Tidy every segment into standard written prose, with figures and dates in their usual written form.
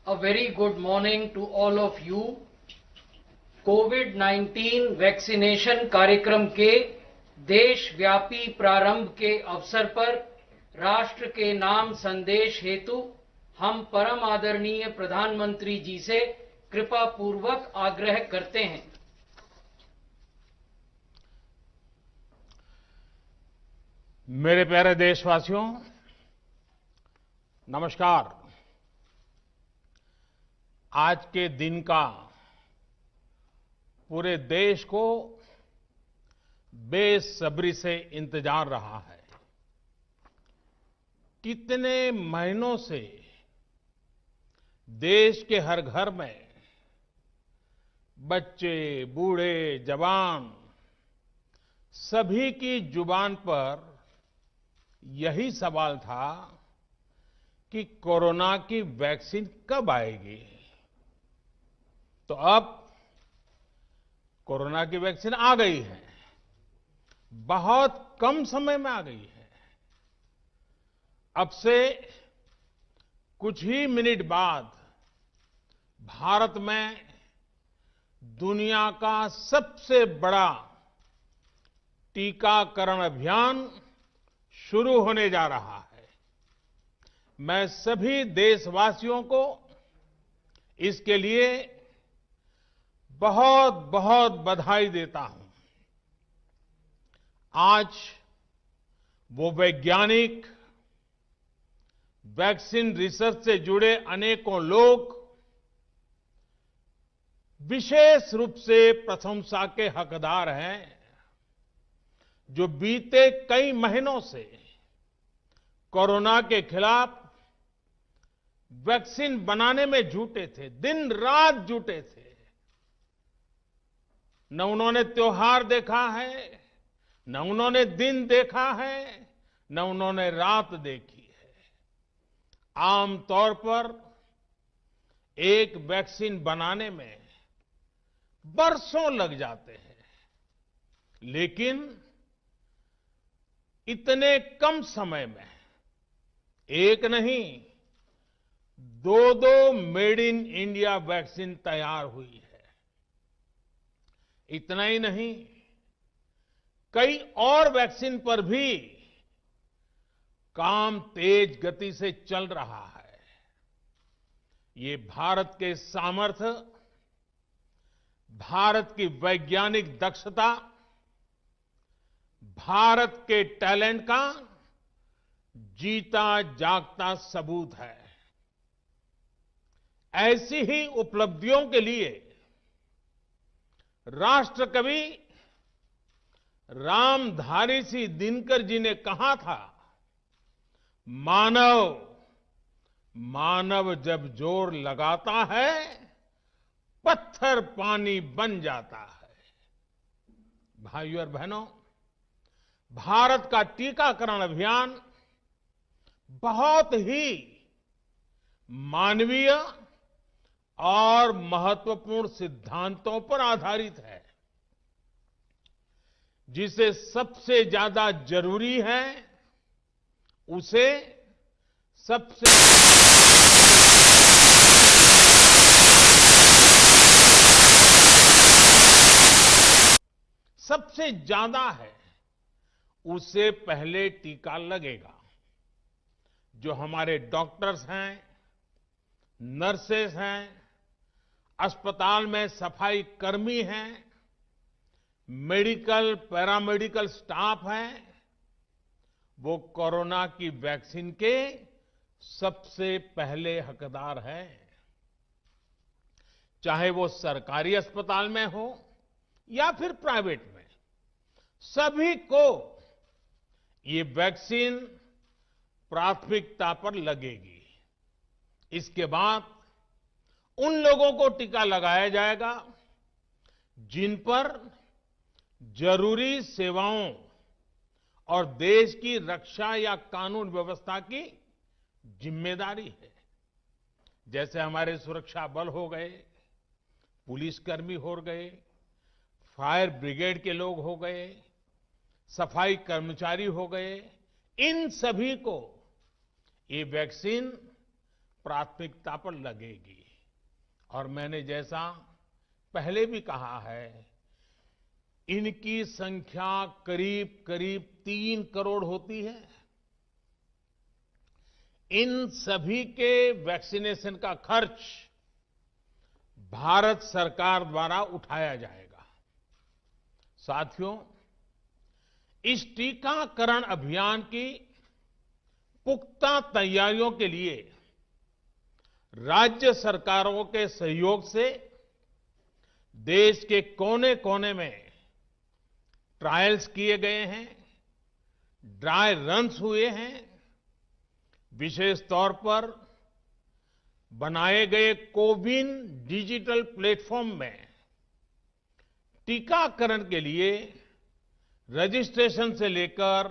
A very good morning to all of you. Covid vaccination कार्यक्रम के देशव्यापी प्रारंभ के अवसर पर राष्ट्र के नाम संदेश हेतु हम परम आदरणीय प्रधानमंत्री जी से कृपा पूर्वक आग्रह करते हैं। मेरे प्यारे देशवासियों, नमस्कार। आज के दिन का पूरे देश को बेसब्री से इंतजार रहा है। कितने महीनों से देश के हर घर में बच्चे, बूढ़े, जवान सभी की जुबान पर यही सवाल था कि कोरोना की वैक्सीन कब आएगी। तो अब कोरोना की वैक्सीन आ गई है, बहुत कम समय में आ गई है। अब से कुछ ही मिनट बाद भारत में दुनिया का सबसे बड़ा टीकाकरण अभियान शुरू होने जा रहा है। मैं सभी देशवासियों को इसके लिए बहुत बहुत बधाई देता हूं। आज वो वैज्ञानिक, वैक्सीन रिसर्च से जुड़े अनेकों लोग विशेष रूप से प्रशंसा के हकदार हैं, जो बीते कई महीनों से कोरोना के खिलाफ वैक्सीन बनाने में जुटे थे, दिन रात जुटे थे। न उन्होंने त्योहार देखा है, न उन्होंने दिन देखा है, न उन्होंने रात देखी है। आमतौर पर एक वैक्सीन बनाने में बरसों लग जाते हैं, लेकिन इतने कम समय में एक नहीं, दो मेड इन इंडिया वैक्सीन तैयार हुई है। इतना ही नहीं, कई और वैक्सीन पर भी काम तेज गति से चल रहा है। ये भारत के सामर्थ्य, भारत की वैज्ञानिक दक्षता, भारत के टैलेंट का जीता जागता सबूत है। ऐसी ही उपलब्धियों के लिए राष्ट्रकवि रामधारी सिंह दिनकर जी ने कहा था, मानव जब जोर लगाता है, पत्थर पानी बन जाता है। भाइयों और बहनों, भारत का टीकाकरण अभियान बहुत ही मानवीय और महत्वपूर्ण सिद्धांतों पर आधारित है। जिसे सबसे ज्यादा जरूरी है, उसे सबसे ज्यादा है, उसे पहले टीका लगेगा। जो हमारे डॉक्टर्स हैं, नर्सेस हैं, अस्पताल में सफाई कर्मी हैं, मेडिकल, पैरामेडिकल स्टाफ हैं, वो कोरोना की वैक्सीन के सबसे पहले हकदार हैं। चाहे वो सरकारी अस्पताल में हो या फिर प्राइवेट में, सभी को ये वैक्सीन प्राथमिकता पर लगेगी। इसके बाद उन लोगों को टीका लगाया जाएगा जिन पर जरूरी सेवाओं और देश की रक्षा या कानून व्यवस्था की जिम्मेदारी है। जैसे हमारे सुरक्षा बल हो गए, पुलिसकर्मी हो गए, फायर ब्रिगेड के लोग हो गए, सफाई कर्मचारी हो गए, इन सभी को ये वैक्सीन प्राथमिकता पर लगेगी। और मैंने जैसा पहले भी कहा है, इनकी संख्या करीब करीब 3 करोड़ होती है। इन सभी के वैक्सीनेशन का खर्च भारत सरकार द्वारा उठाया जाएगा। साथियों, इस टीकाकरण अभियान की पुख्ता तैयारियों के लिए राज्य सरकारों के सहयोग से देश के कोने कोने में ट्रायल्स किए गए हैं, ड्राई रन्स हुए हैं। विशेष तौर पर बनाए गए कोविन डिजिटल प्लेटफॉर्म में टीकाकरण के लिए रजिस्ट्रेशन से लेकर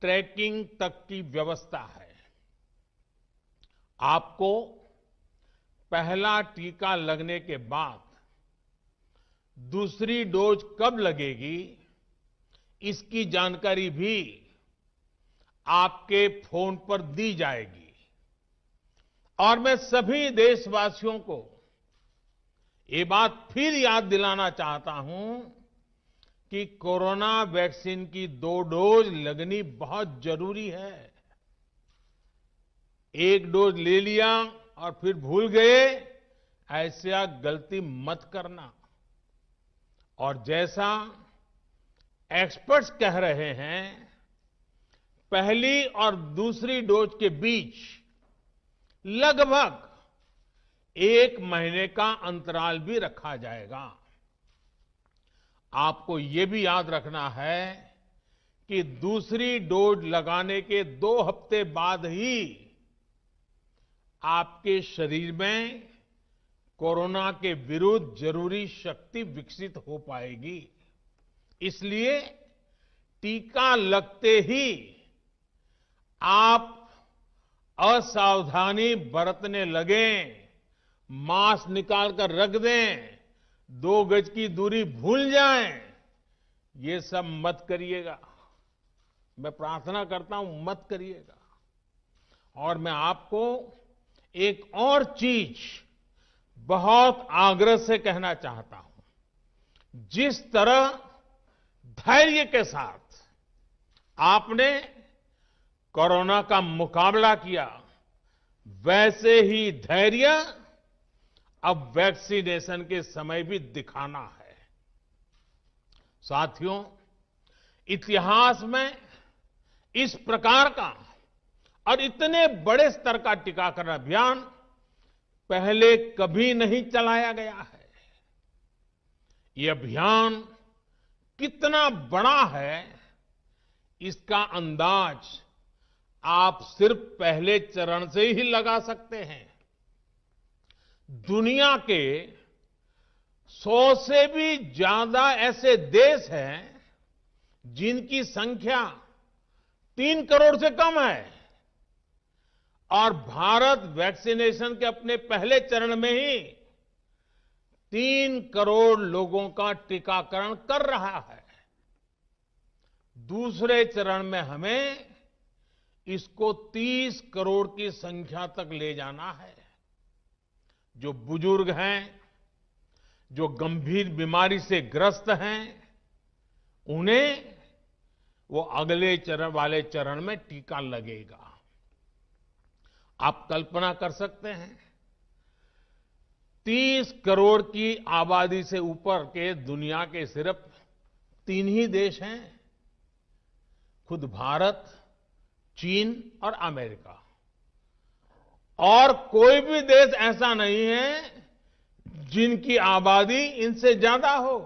ट्रैकिंग तक की व्यवस्था है। आपको पहला टीका लगने के बाद दूसरी डोज कब लगेगी, इसकी जानकारी भी आपके फोन पर दी जाएगी। और मैं सभी देशवासियों को ये बात फिर याद दिलाना चाहता हूं कि कोरोना वैक्सीन की 2 डोज लगनी बहुत जरूरी है। एक डोज ले लिया और फिर भूल गए, ऐसा गलती मत करना। और जैसा एक्सपर्ट्स कह रहे हैं, पहली और दूसरी डोज के बीच लगभग 1 महीने का अंतराल भी रखा जाएगा। आपको ये भी याद रखना है कि दूसरी डोज लगाने के 2 हफ्ते बाद ही आपके शरीर में कोरोना के विरुद्ध जरूरी शक्ति विकसित हो पाएगी। इसलिए टीका लगते ही आप असावधानी बरतने लगें, मास्क निकालकर रख दें, 2 गज की दूरी भूल जाएं, ये सब मत करिएगा। मैं प्रार्थना करता हूं, मत करिएगा। और मैं आपको एक और चीज बहुत आग्रह से कहना चाहता हूं। जिस तरह धैर्य के साथ आपने कोरोना का मुकाबला किया, वैसे ही धैर्य अब वैक्सीनेशन के समय भी दिखाना है। साथियों, इतिहास में इस प्रकार का और इतने बड़े स्तर का टीकाकरण अभियान पहले कभी नहीं चलाया गया है। ये अभियान कितना बड़ा है, इसका अंदाज आप सिर्फ पहले चरण से ही लगा सकते हैं। दुनिया के 100 से भी ज्यादा ऐसे देश हैं जिनकी संख्या 3 करोड़ से कम है, और भारत वैक्सीनेशन के अपने पहले चरण में ही 3 करोड़ लोगों का टीकाकरण कर रहा है। दूसरे चरण में हमें इसको 30 करोड़ की संख्या तक ले जाना है। जो बुजुर्ग हैं, जो गंभीर बीमारी से ग्रस्त हैं, उन्हें वो अगले वाले चरण में टीका लगेगा। आप कल्पना कर सकते हैं, 30 करोड़ की आबादी से ऊपर के दुनिया के सिर्फ 3 ही देश हैं, खुद भारत, चीन और अमेरिका। और कोई भी देश ऐसा नहीं है जिनकी आबादी इनसे ज्यादा हो।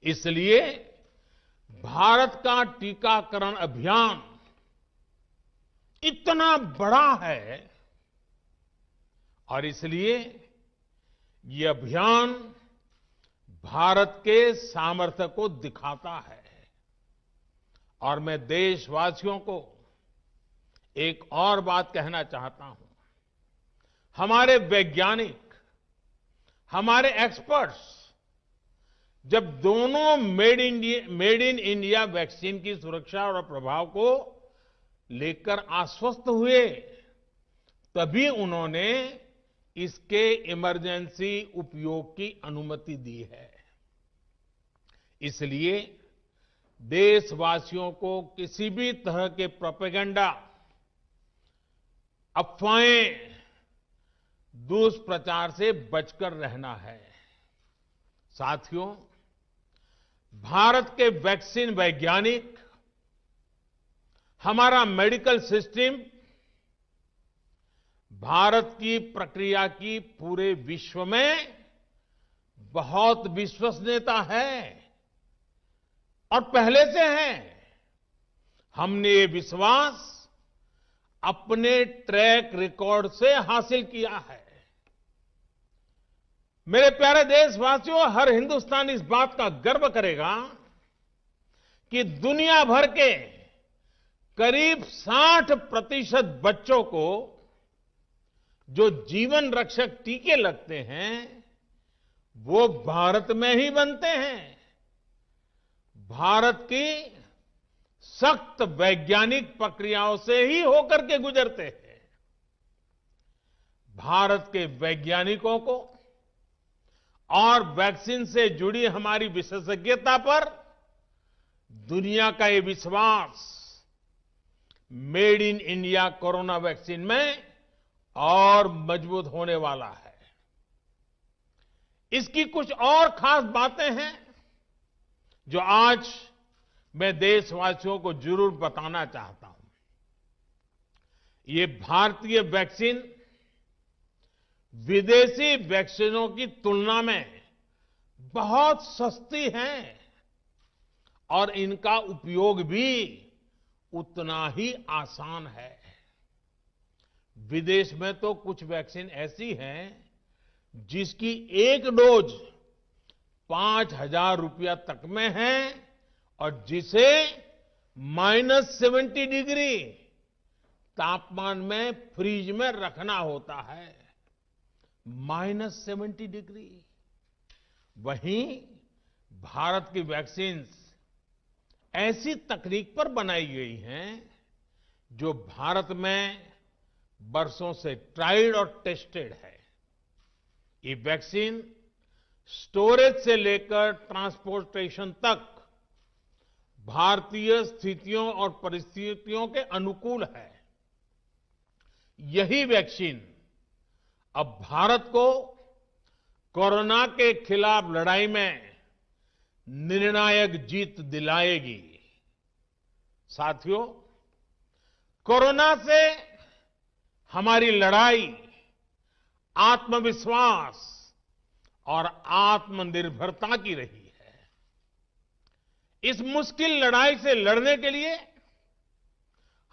इसलिए भारत का टीकाकरण अभियान इतना बड़ा है, और इसलिए ये अभियान भारत के सामर्थ्य को दिखाता है। और मैं देशवासियों को एक और बात कहना चाहता हूं। हमारे वैज्ञानिक, हमारे एक्सपर्ट्स जब दोनों मेड इन इंडिया वैक्सीन की सुरक्षा और प्रभाव को लेकर आश्वस्त हुए, तभी उन्होंने इसके इमरजेंसी उपयोग की अनुमति दी है। इसलिए देशवासियों को किसी भी तरह के प्रोपेगेंडा, अफवाहें, दुष्प्रचार से बचकर रहना है। साथियों, भारत के वैक्सीन वैज्ञानिक, हमारा मेडिकल सिस्टम भारत की प्रक्रिया की पूरे विश्व में बहुत विश्वसनीयता है और पहले से है। हमने ये विश्वास अपने ट्रैक रिकॉर्ड से हासिल किया है। मेरे प्यारे देशवासियों, हर हिंदुस्तानी इस बात का गर्व करेगा कि दुनिया भर के करीब 60% बच्चों को जो जीवन रक्षक टीके लगते हैं वो भारत में ही बनते हैं। भारत की सख्त वैज्ञानिक प्रक्रियाओं से ही होकर के गुजरते हैं। भारत के वैज्ञानिकों को और वैक्सीन से जुड़ी हमारी विशेषज्ञता पर दुनिया का ये विश्वास made in India corona vaccine में और मजबूत होने वाला है। इसकी कुछ और खास बातें हैं जो आज मैं देशवासियों को जरूर बताना चाहता हूं। ये भारतीय वैक्सीन विदेशी वैक्सीनों की तुलना में बहुत सस्ती हैं और इनका उपयोग भी उतना ही आसान है। विदेश में तो कुछ वैक्सीन ऐसी हैं जिसकी एक डोज 5,000 रुपया तक में है और जिसे -70 डिग्री तापमान में फ्रीज में रखना होता है। -70 डिग्री। वहीं भारत की वैक्सीन्स ऐसी तकनीक पर बनाई गई हैं जो भारत में बरसों से ट्राइड और टेस्टेड है। ये वैक्सीन स्टोरेज से लेकर ट्रांसपोर्टेशन तक भारतीय स्थितियों और परिस्थितियों के अनुकूल है। यही वैक्सीन अब भारत को कोरोना के खिलाफ लड़ाई में निर्णायक जीत दिलाएगी। साथियों, कोरोना से हमारी लड़ाई आत्मविश्वास और आत्मनिर्भरता की रही है। इस मुश्किल लड़ाई से लड़ने के लिए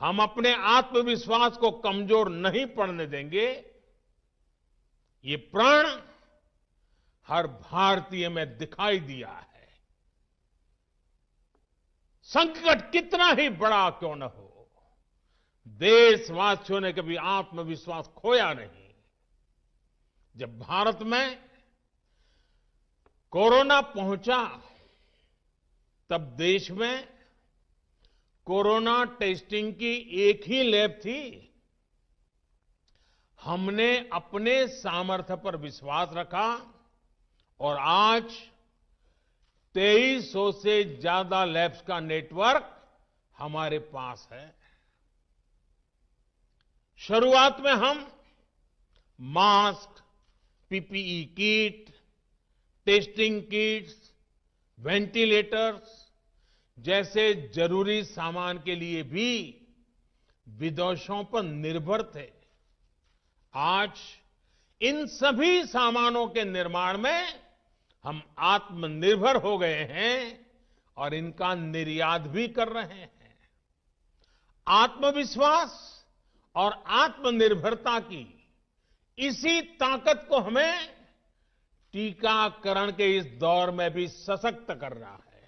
हम अपने आत्मविश्वास को कमजोर नहीं पड़ने देंगे। ये प्रण हर भारतीय में दिखाई दिया है। संकट कितना ही बड़ा क्यों न हो, देशवासियों ने कभी आत्मविश्वास खोया नहीं। जब भारत में कोरोना पहुंचा तब देश में कोरोना टेस्टिंग की एक ही लैब थी। हमने अपने सामर्थ्य पर विश्वास रखा और आज 2300 से ज्यादा लैब्स का नेटवर्क हमारे पास है। शुरुआत में हम mask, PPE kit, testing kits, ventilators जैसे जरूरी सामान के लिए भी विदेशों पर निर्भर थे। आज इन सभी सामानों के निर्माण में हम आत्मनिर्भर हो गए हैं और इनका निर्यात भी कर रहे हैं। आत्मविश्वास और आत्मनिर्भरता की इसी ताकत को हमें टीकाकरण के इस दौर में भी सशक्त करना है।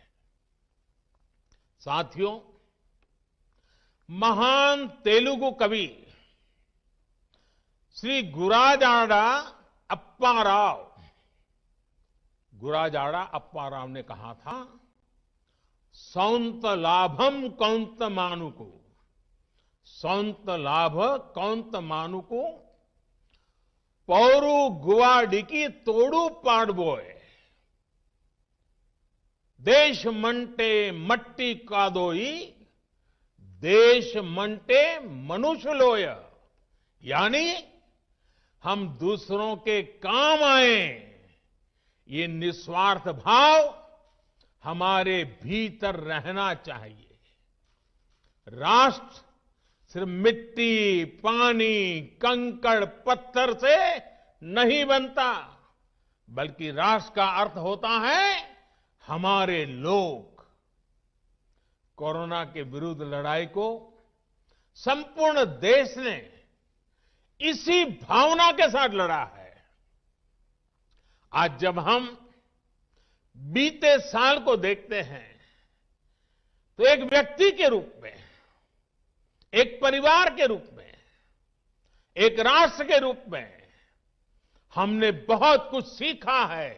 साथियों, महान तेलुगु कवि श्री गुराजाड़ा अप्पा राव ने कहा था, सौंत लाभम कौंत मानुको, सौंत लाभ कौंत मानुको ಪೌರು ಗುವಾಡಿಕಿ ತೋಡು ಪಾಡ್ಬೋಯ್ देश मंटे मट्टी कादोई देश मंटे मनुष्य लोय यानी हम दूसरों के काम आए ये निस्वार्थ भाव हमारे भीतर रहना चाहिए। राष्ट्र सिर्फ मिट्टी, पानी, कंकड़, पत्थर से नहीं बनता, बल्कि राष्ट्र का अर्थ होता है हमारे लोग। कोरोना के विरुद्ध लड़ाई को संपूर्ण देश ने इसी भावना के साथ लड़ा है। आज जब हम बीते साल को देखते हैं तो एक व्यक्ति के रूप में, एक परिवार के रूप में, एक राष्ट्र के रूप में हमने बहुत कुछ सीखा है,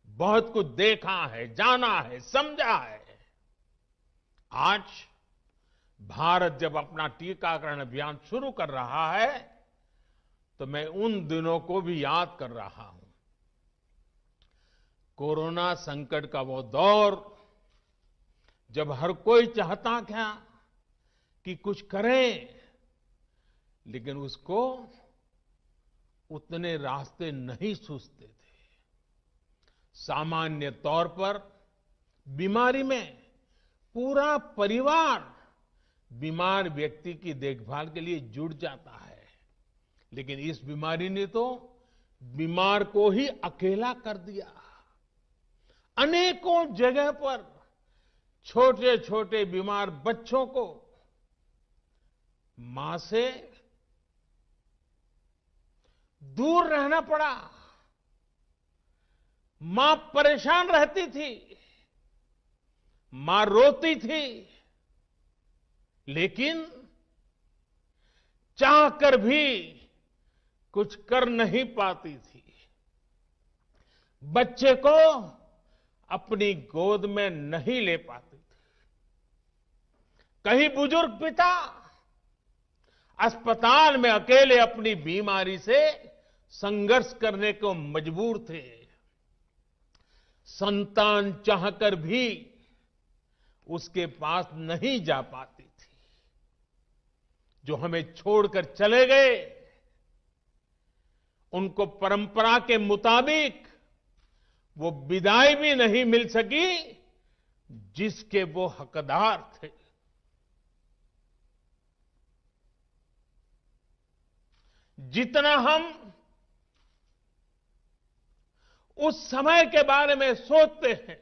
बहुत कुछ देखा है, जाना है, समझा है। आज भारत जब अपना टीकाकरण अभियान शुरू कर रहा है तो मैं उन दिनों को भी याद कर रहा हूं। कोरोना संकट का वो दौर जब हर कोई चाहता क्या कि कुछ करें, लेकिन उसको उतने रास्ते नहीं सूझते थे। सामान्य तौर पर बीमारी में पूरा परिवार बीमार व्यक्ति की देखभाल के लिए जुट जाता है, लेकिन इस बीमारी ने तो बीमार को ही अकेला कर दिया। अनेकों जगह पर छोटे छोटे बीमार बच्चों को मां से दूर रहना पड़ा। मां परेशान रहती थी, मां रोती थी, लेकिन चाहकर भी कुछ कर नहीं पाती थी। बच्चे को अपनी गोद में नहीं ले पाती थी। कहीं बुजुर्ग पिता अस्पताल में अकेले अपनी बीमारी से संघर्ष करने को मजबूर थे। संतान चाहकर भी उसके पास नहीं जा पाती थी। जो हमें छोड़कर चले गए, उनको परंपरा के मुताबिक वो विदाई भी नहीं मिल सकी जिसके वो हकदार थे। जितना हम उस समय के बारे में सोचते हैं,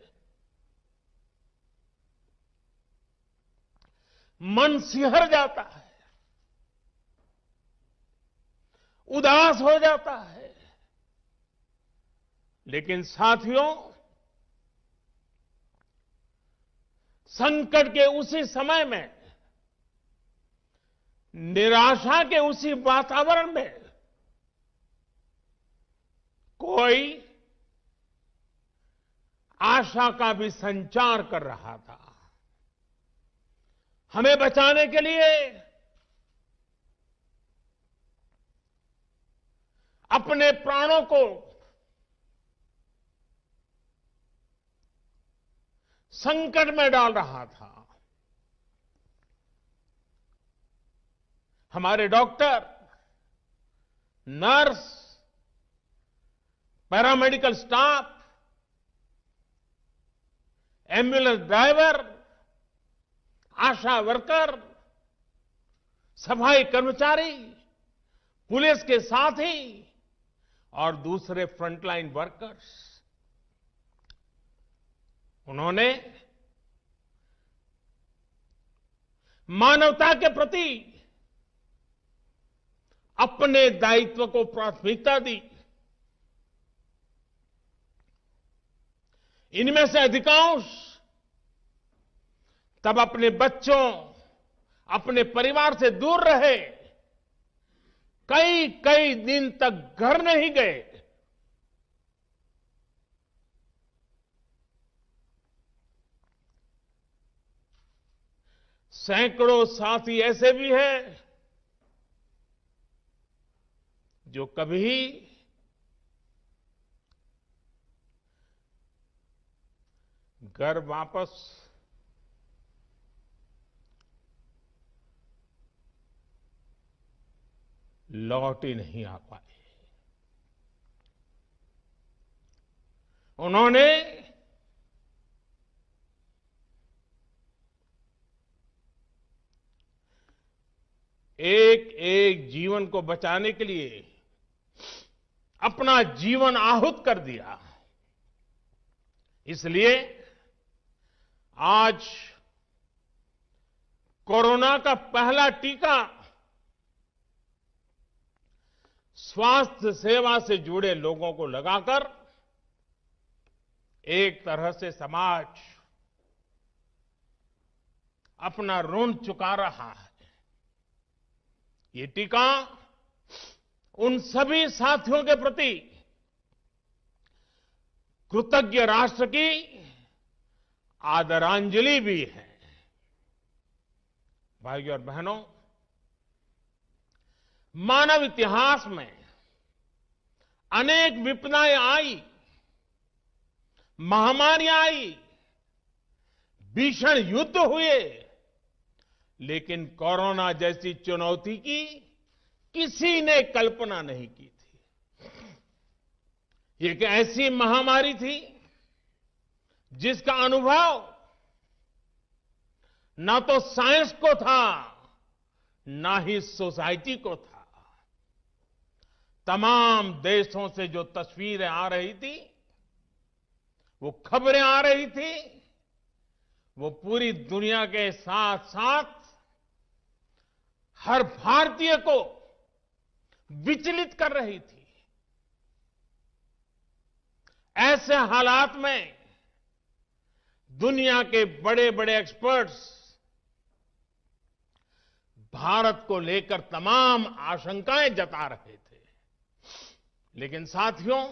मन सिहर जाता है, उदास हो जाता है। लेकिन साथियों, संकट के उसी समय में, निराशा के उसी वातावरण में कोई आशा का भी संचार कर रहा था। हमें बचाने के लिए अपने प्राणों को संकट में डाल रहा था। हमारे doctor, nurse, paramedical staff, ambulance driver, ASHA worker, सफाई कर्मचारी, पुलिस के साथी और दूसरे फ्रंटलाइन वर्कर्स, उन्होंने मानवता के प्रति अपने दायित्व को प्राथमिकता दी। इनमें से अधिकांश तब अपने बच्चों, अपने परिवार से दूर रहे, कई कई दिन तक घर नहीं गए। सैकड़ों साथी ऐसे भी हैं जो कभी घर वापस लौट ही नहीं आ पाए। उन्होंने एक एक जीवन को बचाने के लिए अपना जीवन आहुत कर दिया। इसलिए आज कोरोना का पहला टीका स्वास्थ्य सेवा से जुड़े लोगों को लगाकर एक तरह से समाज अपना ऋण चुका रहा है। ये टीका उन सभी साथियों के प्रति कृतज्ञ राष्ट्र की आदरांजलि भी है। भाइयों और बहनों, मानव इतिहास में अनेक विपदाएं आई, महामारियां आई, भीषण युद्ध हुए, लेकिन कोरोना जैसी चुनौती की किसी ने कल्पना नहीं की थी। ये एक ऐसी महामारी थी जिसका अनुभव ना तो साइंस को था, ना ही सोसाइटी को था। तमाम देशों से जो तस्वीरें आ रही थी, वो खबरें आ रही थी, वो पूरी दुनिया के साथ साथ हर भारतीय को विचलित कर रही थी। ऐसे हालात में दुनिया के बड़े बड़े एक्सपर्ट्स भारत को लेकर तमाम आशंकाएं जता रहे थे। लेकिन साथियों,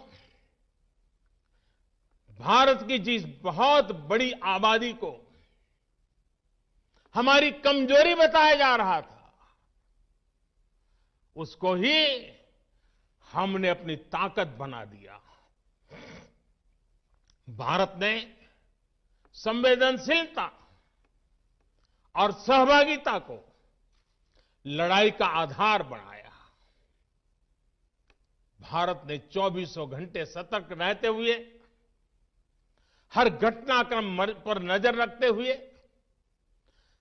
भारत की जिस बहुत बड़ी आबादी को हमारी कमजोरी बताया जा रहा था, उसको ही हमने अपनी ताकत बना दिया। भारत ने संवेदनशीलता और सहभागिता को लड़ाई का आधार बनाया। भारत ने 24 घंटे सतर्क रहते हुए, हर घटनाक्रम पर नजर रखते हुए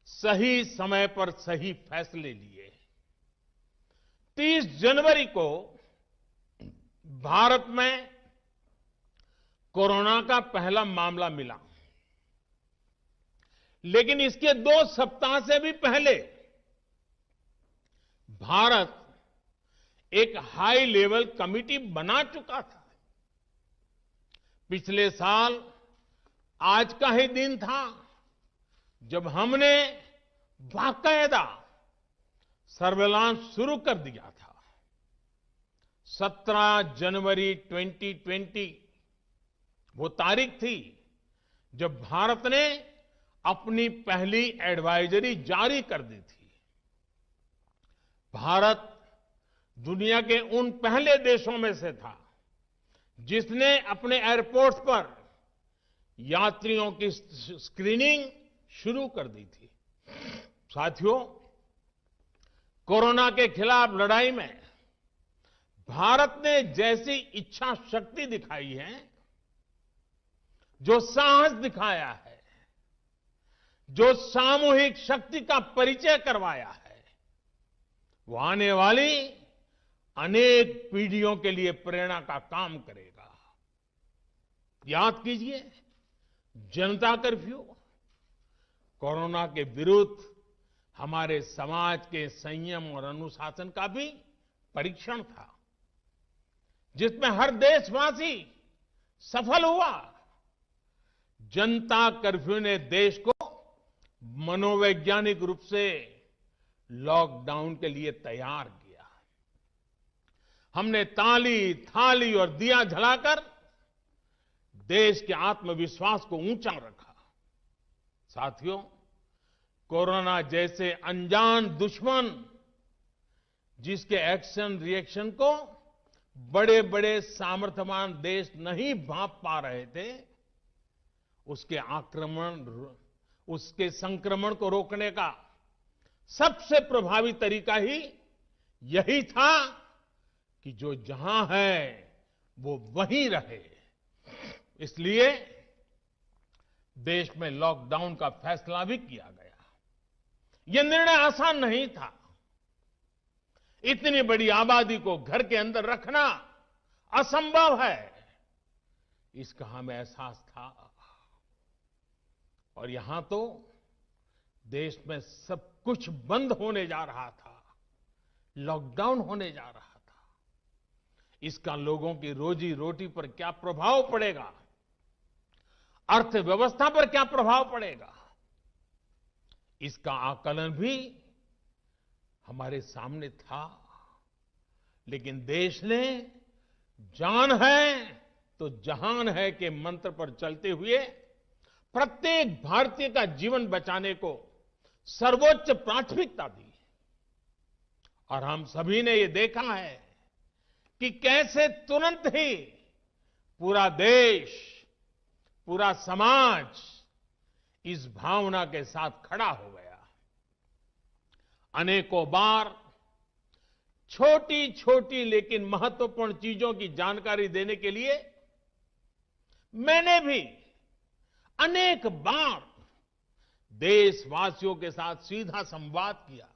सही समय पर सही फैसले लिए। 30 जनवरी को भारत में कोरोना का पहला मामला मिला, लेकिन इसके 2 सप्ताह से भी पहले भारत एक हाई लेवल कमिटी बना चुका था। पिछले साल आज का ही दिन था जब हमने बाकायदा सर्वेलांस शुरू कर दिया था। 17 जनवरी 2020 वो तारीख थी जब भारत ने अपनी पहली एडवाइजरी जारी कर दी थी। भारत दुनिया के उन पहले देशों में से था जिसने अपने एयरपोर्ट्स पर यात्रियों की स्क्रीनिंग शुरू कर दी थी। साथियों, कोरोना के खिलाफ लड़ाई में भारत ने जैसी इच्छा शक्ति दिखाई है, जो साहस दिखाया है, जो सामूहिक शक्ति का परिचय करवाया है, वो आने वाली अनेक पीढ़ियों के लिए प्रेरणा का काम करेगा। याद कीजिए, जनता कर्फ्यू कोरोना के विरुद्ध हमारे समाज के संयम और अनुशासन का भी परीक्षण था, जिसमें हर देशवासी सफल हुआ। जनता कर्फ्यू ने देश को मनोवैज्ञानिक रूप से लॉकडाउन के लिए तैयार किया। हमने ताली, थाली और दिया जलाकर देश के आत्मविश्वास को ऊंचा रखा। साथियों, कोरोना जैसे अनजान दुश्मन जिसके एक्शन रिएक्शन को बड़े बड़े सामर्थ्यवान देश नहीं भांप पा रहे थे, उसके उसके संक्रमण को रोकने का सबसे प्रभावी तरीका ही यही था कि जो जहां है वो वहीं रहे। इसलिए देश में लॉकडाउन का फैसला भी किया गया। यह निर्णय आसान नहीं था। इतनी बड़ी आबादी को घर के अंदर रखना असंभव है, इसका हमें एहसास था। और यहां तो देश में सब कुछ बंद होने जा रहा था, लॉकडाउन होने जा रहा था। इसका लोगों की रोजी रोटी पर क्या प्रभाव पड़ेगा, अर्थव्यवस्था पर क्या प्रभाव पड़ेगा, इसका आकलन भी हमारे सामने था। लेकिन देश ने जान है तो जहान है के मंत्र पर चलते हुए प्रत्येक भारतीय का जीवन बचाने को सर्वोच्च प्राथमिकता दी। और हम सभी ने ये देखा है कि कैसे तुरंत ही पूरा देश, पूरा समाज इस भावना के साथ खड़ा हो गया। अनेकों बार छोटी छोटी लेकिन महत्वपूर्ण चीजों की जानकारी देने के लिए मैंने भी अनेक बार देशवासियों के साथ सीधा संवाद किया।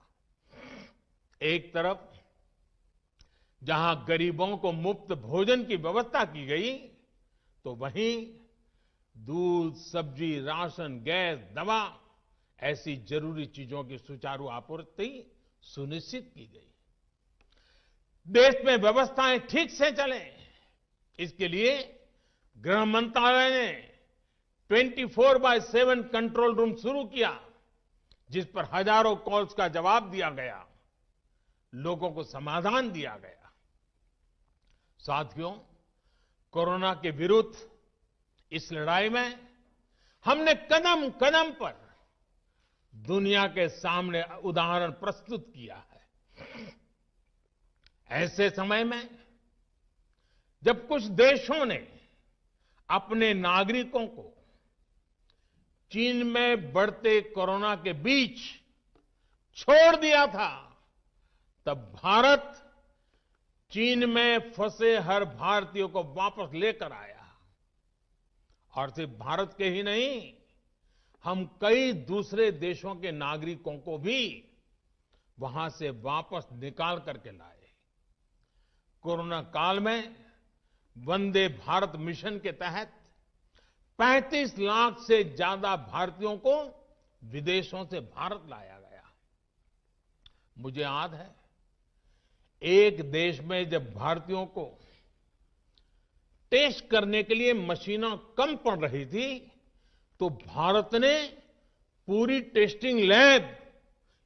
एक तरफ जहां गरीबों को मुफ्त भोजन की व्यवस्था की गई, तो वहीं दूध, सब्जी, राशन, गैस, दवा ऐसी जरूरी चीजों की सुचारू आपूर्ति सुनिश्चित की गई। देश में व्यवस्थाएं ठीक से चलें, इसके लिए गृह मंत्रालय ने 24/7 कंट्रोल रूम शुरू किया, जिस पर हजारों कॉल्स का जवाब दिया गया, लोगों को समाधान दिया गया। साथियों, कोरोना के विरुद्ध इस लड़ाई में हमने कदम कदम पर दुनिया के सामने उदाहरण प्रस्तुत किया है। ऐसे समय में जब कुछ देशों ने अपने नागरिकों को चीन में बढ़ते कोरोना के बीच छोड़ दिया था, तब भारत चीन में फंसे हर भारतीय को वापस लेकर आया। और सिर्फ भारत के ही नहीं, हम कई दूसरे देशों के नागरिकों को भी वहां से वापस निकाल करके लाए। कोरोना काल में वंदे भारत मिशन के तहत 35 लाख से ज्यादा भारतीयों को विदेशों से भारत लाया गया। मुझे याद है, एक देश में जब भारतीयों को टेस्ट करने के लिए मशीनें कम पड़ रही थी, तो भारत ने पूरी टेस्टिंग लैब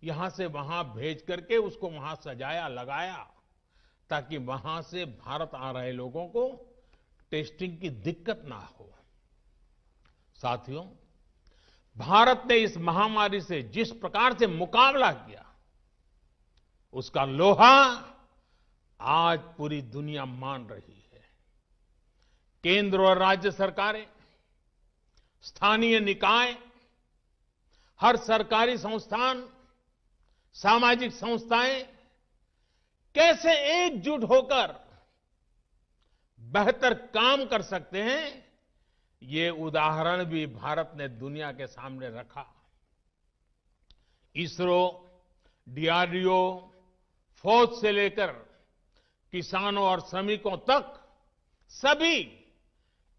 यहां से वहां भेज करके उसको वहां सजाया, लगाया, ताकि वहां से भारत आ रहे लोगों को टेस्टिंग की दिक्कत ना हो। साथियों, भारत ने इस महामारी से जिस प्रकार से मुकाबला किया, उसका लोहा आज पूरी दुनिया मान रही है। केंद्र और राज्य सरकारें, स्थानीय निकाय, हर सरकारी संस्थान, सामाजिक संस्थाएं कैसे एकजुट होकर बेहतर काम कर सकते हैं, ये उदाहरण भी भारत ने दुनिया के सामने रखा। इसरो, डीआरडीओ, फौज से लेकर किसानों और श्रमिकों तक सभी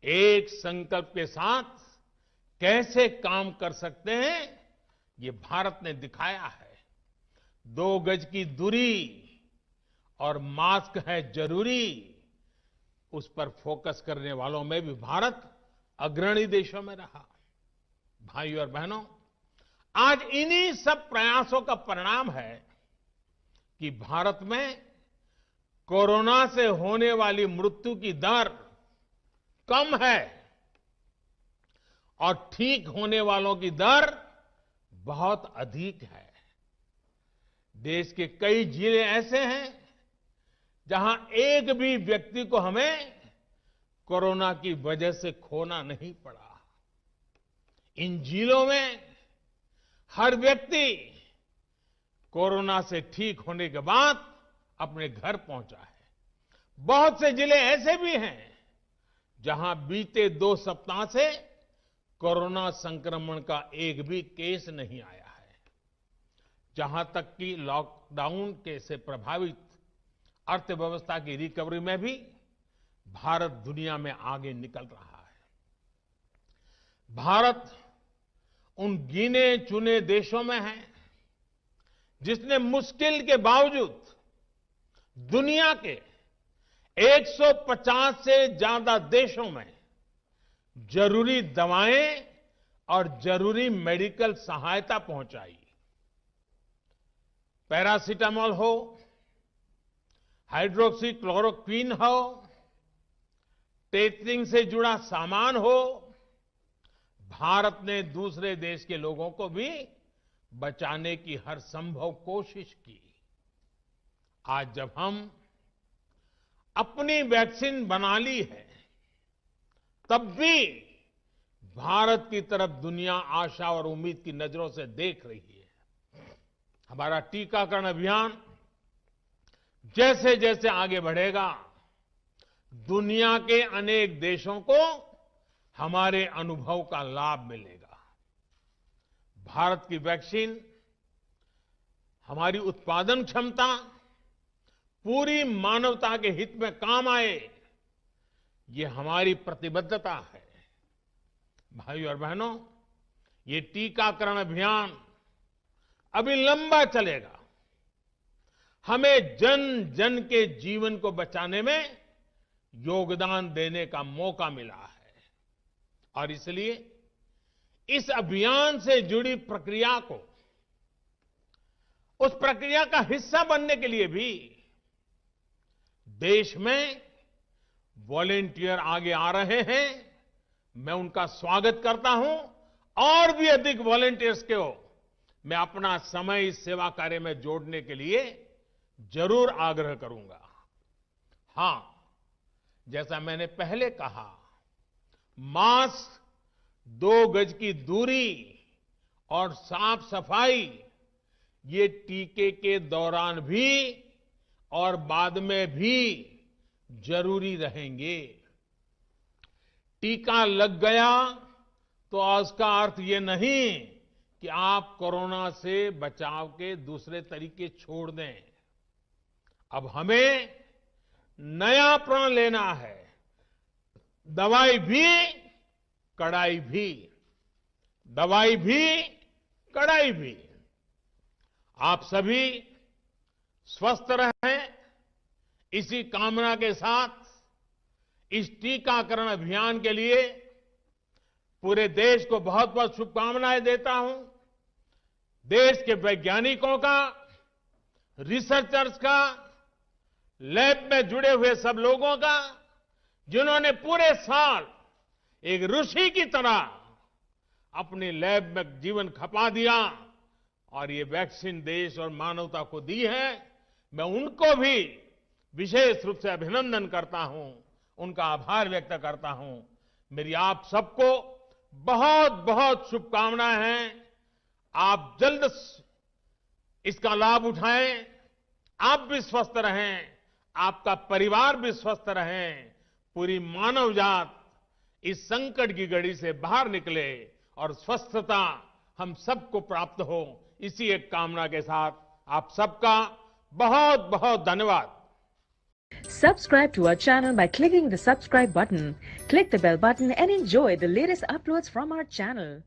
एक संकल्प के साथ कैसे काम कर सकते हैं, ये भारत ने दिखाया है। 2 गज की दूरी और मास्क है जरूरी, उस पर फोकस करने वालों में भी भारत अग्रणी देशों में रहा। भाइयों और बहनों, आज इन्हीं सब प्रयासों का परिणाम है कि भारत में कोरोना से होने वाली मृत्यु की दर कम है और ठीक होने वालों की दर बहुत अधिक है। देश के कई जिले ऐसे हैं जहां एक भी व्यक्ति को हमें कोरोना की वजह से खोना नहीं पड़ा। इन जिलों में हर व्यक्ति कोरोना से ठीक होने के बाद अपने घर पहुंचा है। बहुत से जिले ऐसे भी हैं जहां बीते 2 सप्ताह से कोरोना संक्रमण का एक भी केस नहीं आया है। जहां तक कि लॉकडाउन के से प्रभावित अर्थव्यवस्था की रिकवरी में भी भारत दुनिया में आगे निकल रहा है। भारत उन गिने चुने देशों में है जिसने मुश्किल के बावजूद दुनिया के 150 से ज्यादा देशों में जरूरी दवाएं और जरूरी मेडिकल सहायता पहुंचाई। पैरासीटामोल हो, हाइड्रोक्सी क्लोरोक्विन हो, टेस्टिंग से जुड़ा सामान हो, भारत ने दूसरे देश के लोगों को भी बचाने की हर संभव कोशिश की। आज जब हम अपनी वैक्सीन बना ली है, तब भी भारत की तरफ दुनिया आशा और उम्मीद की नजरों से देख रही है। हमारा टीकाकरण अभियान जैसे जैसे आगे बढ़ेगा, दुनिया के अनेक देशों को हमारे अनुभव का लाभ मिलेगा। भारत की वैक्सीन, हमारी उत्पादन क्षमता पूरी मानवता के हित में काम आए, ये हमारी प्रतिबद्धता है। भाइयों और बहनों, ये टीकाकरण अभियान अभी लंबा चलेगा। हमें जन जन के जीवन को बचाने में योगदान देने का मौका मिला है और इसलिए इस अभियान से जुड़ी प्रक्रिया को, उस प्रक्रिया का हिस्सा बनने के लिए भी देश में वॉलेंटियर आगे आ रहे हैं। मैं उनका स्वागत करता हूं और भी अधिक वॉलेंटियर्स को मैं अपना समय इस सेवा कार्य में जोड़ने के लिए जरूर आग्रह करूंगा। हां, जैसा मैंने पहले कहा, मास्क, 2 गज की दूरी और साफ सफाई ये टीके के दौरान भी और बाद में भी जरूरी रहेंगे। टीका लग गया तो उसका अर्थ ये नहीं कि आप कोरोना से बचाव के दूसरे तरीके छोड़ दें। अब हमें नया प्रण लेना है। दवाई भी, कड़ाई भी। दवाई भी, कड़ाई भी। आप सभी स्वस्थ रहें, इसी कामना के साथ इस टीकाकरण अभियान के लिए पूरे देश को बहुत बहुत शुभकामनाएं देता हूं। देश के वैज्ञानिकों का, रिसर्चर्स का, लैब में जुड़े हुए सब लोगों का, जिन्होंने पूरे साल एक ऋषि की तरह अपनी लैब में जीवन खपा दिया और ये वैक्सीन देश और मानवता को दी है। मैं उनको भी विशेष रूप से अभिनंदन करता हूं, उनका आभार व्यक्त करता हूं। मेरी आप सबको बहुत बहुत शुभकामनाएं हैं। आप जल्द इसका लाभ उठाएं, आप भी स्वस्थ रहें, आपका परिवार भी स्वस्थ रहें, पूरी मानव जात इस संकट की घड़ी से बाहर निकले और स्वस्थता हम सबको प्राप्त हो, इसी एक कामना के साथ आप सबका बहुत बहुत धन्यवाद। Subscribe to our channel by clicking the subscribe button. Click the bell button and enjoy the latest uploads from our channel.